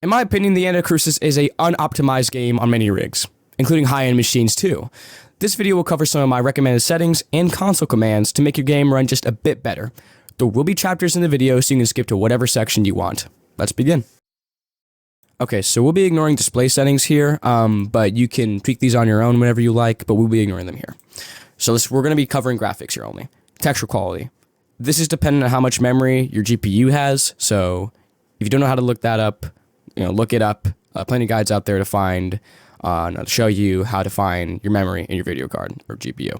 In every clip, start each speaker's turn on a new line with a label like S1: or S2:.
S1: In my opinion, the Anacrusis is a unoptimized game on many rigs, including high-end machines too. This video will cover some of my recommended settings and console commands to make your game run just a bit better. There will be chapters in the video, so you can skip to whatever section you want. Let's begin. Okay, so we'll be ignoring display settings here, but you can tweak these on your own whenever you like, but we'll be ignoring them here. So we're going to be covering graphics here only. Texture quality. This is dependent on how much memory your GPU has, so if you don't know how to look that up, look it up. Plenty of guides out there to find, to show you how to find your memory in your video card or GPU.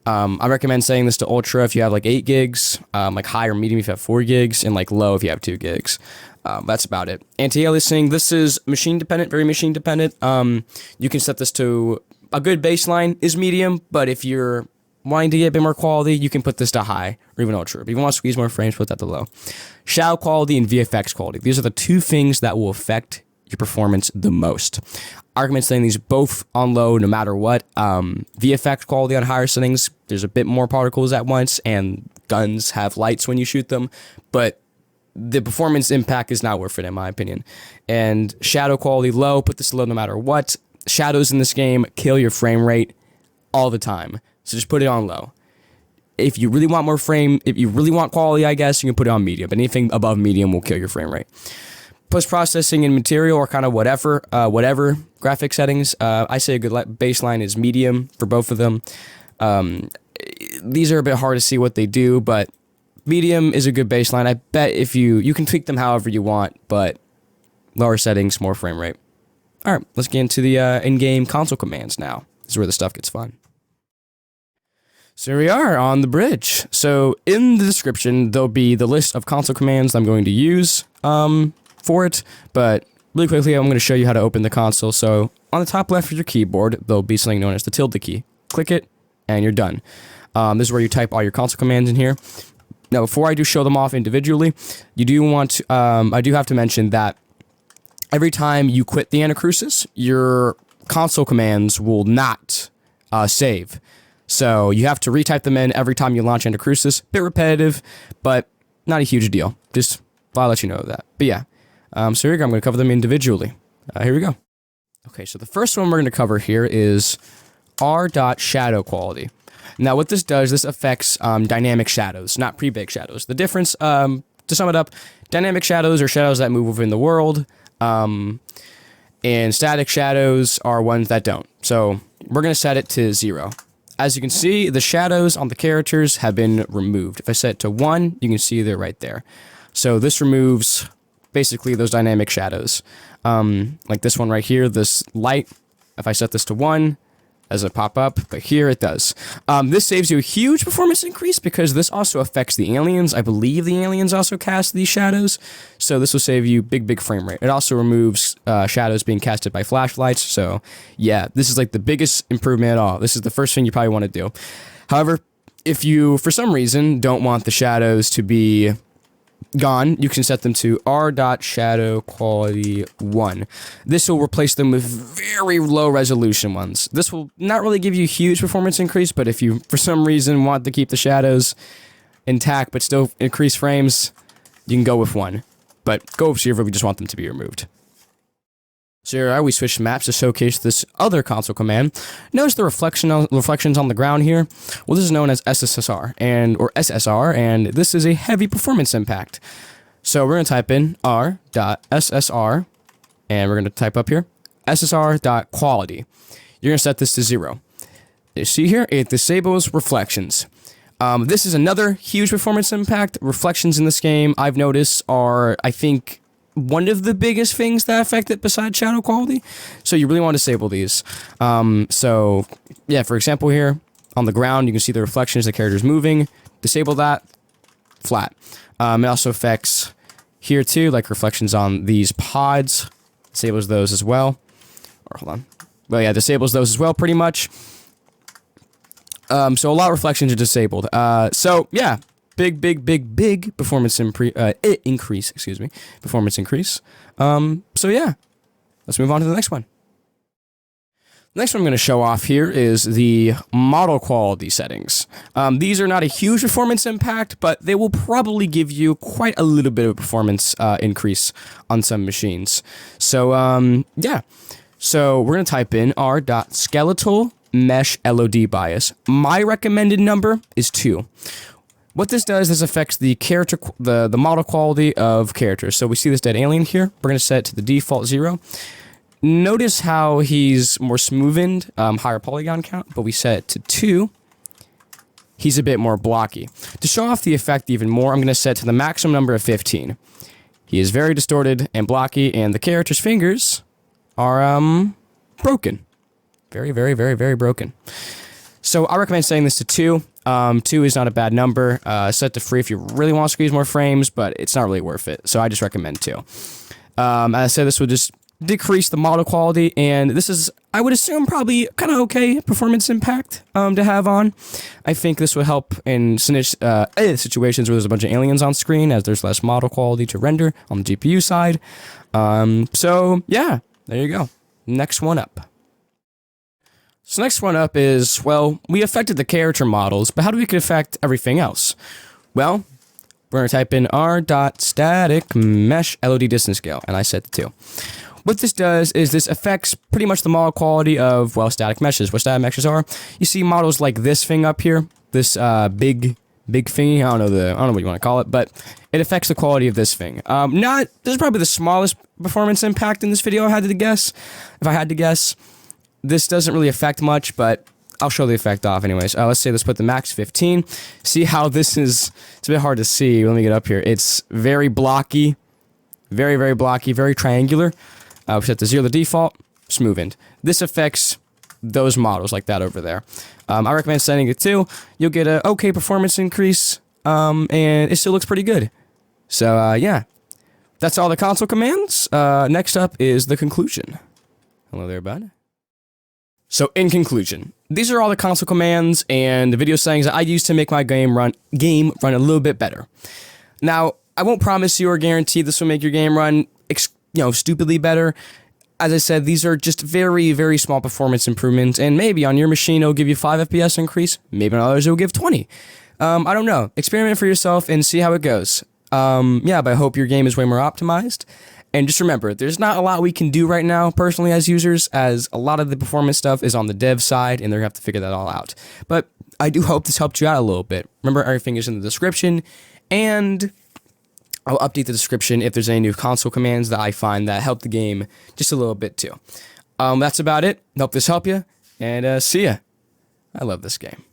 S1: I recommend setting this to ultra if you have like 8 gigs, like high or medium if you have 4 gigs, and like low if you have 2 gigs. That's about it. Anti-aliasing, this is machine dependent, very machine dependent. You can set this to a good baseline is medium, but if you're wanting to get a bit more quality, you can put this to high or even ultra. If you want to squeeze more frames, put that to low. Shadow quality and VFX quality. These are the two things that will affect your performance the most. I recommend setting these both on low no matter what. VFX quality on higher settings, there's a bit more particles at once, and guns have lights when you shoot them, but the performance impact is not worth it in my opinion. And shadow quality low, put this low no matter what. Shadows in this game kill your frame rate all the time, so just put it on low. If you really want if you really want quality, I guess, you can put it on medium, but anything above medium will kill your frame rate. Post-processing and material or kind of whatever graphic settings, I say a good baseline is medium for both of them. These are a bit hard to see what they do, but medium is a good baseline. I bet if you can tweak them however you want, but lower settings, more frame rate. All right, let's get into the in-game console commands now. This is where the stuff gets fun. So here we are on the bridge. So in the description, there'll be the list of console commands I'm going to use for it, but really quickly, I'm going to show you how to open the console. So on the top left of your keyboard, there'll be something known as the tilde key. Click it, and you're done. This is where you type all your console commands in here. Now, before I do show them off individually, you do want to, I do have to mention that every time you quit the Anacrusis, your console commands will not save. So you have to retype them in every time you launch Anacrusis. Bit repetitive, but not a huge deal. Just thought I'd let you know that. But yeah, so here we go. I'm going to cover them individually. Here we go. Okay, so the first one we're going to cover here is r.ShadowQuality. Now, what this does, this affects dynamic shadows, not pre-baked shadows. The difference, to sum it up, dynamic shadows are shadows that move within the world, and static shadows are ones that don't. So we're going to set it to 0. As you can see, the shadows on the characters have been removed. If I set it to 1, you can see they're right there. So this removes basically those dynamic shadows. Like this one right here, this light, if I set this to 1, doesn't pop up, but here it does. This saves you a huge performance increase because this also affects the aliens. I believe the aliens also cast these shadows, so this will save you big frame rate. It also removes shadows being casted by flashlights, so yeah, this is like the biggest improvement at all. This is the first thing you probably want to do. However, if you, for some reason, don't want the shadows to be gone, you can set them to r.ShadowQuality 1. This will replace them with very low resolution ones. This will not really give you a huge performance increase, but if you, for some reason, want to keep the shadows intact but still increase frames, you can go with 1. But go with 0 if you just want them to be removed. So here we switched maps to showcase this other console command. Notice the reflections on the ground here. Well, this is known as SSR or SSR, and this is a heavy performance impact. So we're going to type in r.SSR, and we're going to type up here r.SSR.Quality. You're going to set this to 0. You see here, it disables reflections. This is another huge performance impact. Reflections in this game, I've noticed, are, I think, one of the biggest things that affect it besides shadow quality. So you really want to disable these. So yeah, for example here, on the ground, you can see the reflections, the characters moving. Disable that, flat. It also affects here too, like reflections on these pods. Disables those as well. Or hold on. Well, yeah, disables those as well pretty much. So a lot of reflections are disabled. So yeah, big performance increase, excuse me, performance increase. So yeah, let's move on to the next one. Next one I'm going to show off here is the model quality settings. These are not a huge performance impact, but they will probably give you quite a little bit of a performance increase on some machines. So, yeah. So we're going to type in r.SkeletalMeshLODBias. My recommended number is 2. What this does is affects the character, the model quality of characters. So we see this dead alien here. We're going to set it to the default 0. Notice how he's more smoothened, higher polygon count, but we set it to 2. He's a bit more blocky. To show off the effect even more, I'm going to set it to the maximum number of 15. He is very distorted and blocky, and the character's fingers are broken. Very, very, very, very broken. So I recommend setting this to 2. 2 is not a bad number. Set to free if you really want to squeeze more frames, but it's not really worth it. So I just recommend 2. As I said, this would just decrease the model quality, and this is, I would assume, probably kind of okay performance impact to have on. I think this would help in situations where there's a bunch of aliens on screen, as there's less model quality to render on the GPU side. So yeah, there you go. Next one up. So next one up is, well, we affected the character models, but how do we could affect everything else? Well, we're going to type in r.StaticMeshLODDistanceScale, and I set the 2. What this does is this affects pretty much the model quality of, well, static meshes. What static meshes are, you see models like this thing up here, this big thingy. I don't know what you want to call it, but it affects the quality of this thing. This is probably the smallest performance impact in this video. If I had to guess, this doesn't really affect much, but I'll show the effect off anyways. Let's put the max 15. See how this is, it's a bit hard to see. Let me get up here. It's very blocky, very, very blocky, very triangular. We set to 0 the default, smoothened. This affects those models like that over there. I recommend setting it to 2. You'll get an okay performance increase, and it still looks pretty good. So, yeah. That's all the console commands. Next up is the conclusion. Hello there, bud. So, in conclusion, these are all the console commands and the video settings that I use to make my game run a little bit better. Now, I won't promise you or guarantee this will make your game run stupidly better. As I said, these are just very, very small performance improvements, and maybe on your machine it'll give you 5 FPS increase, maybe on others it'll give 20. I don't know. Experiment for yourself and see how it goes. Yeah, but I hope your game is way more optimized. And just remember, there's not a lot we can do right now, personally, as users, as a lot of the performance stuff is on the dev side, and they're going to have to figure that all out. But I do hope this helped you out a little bit. Remember, everything is in the description, and I'll update the description if there's any new console commands that I find that help the game just a little bit too. That's about it. Hope this helped you, and see ya. I love this game.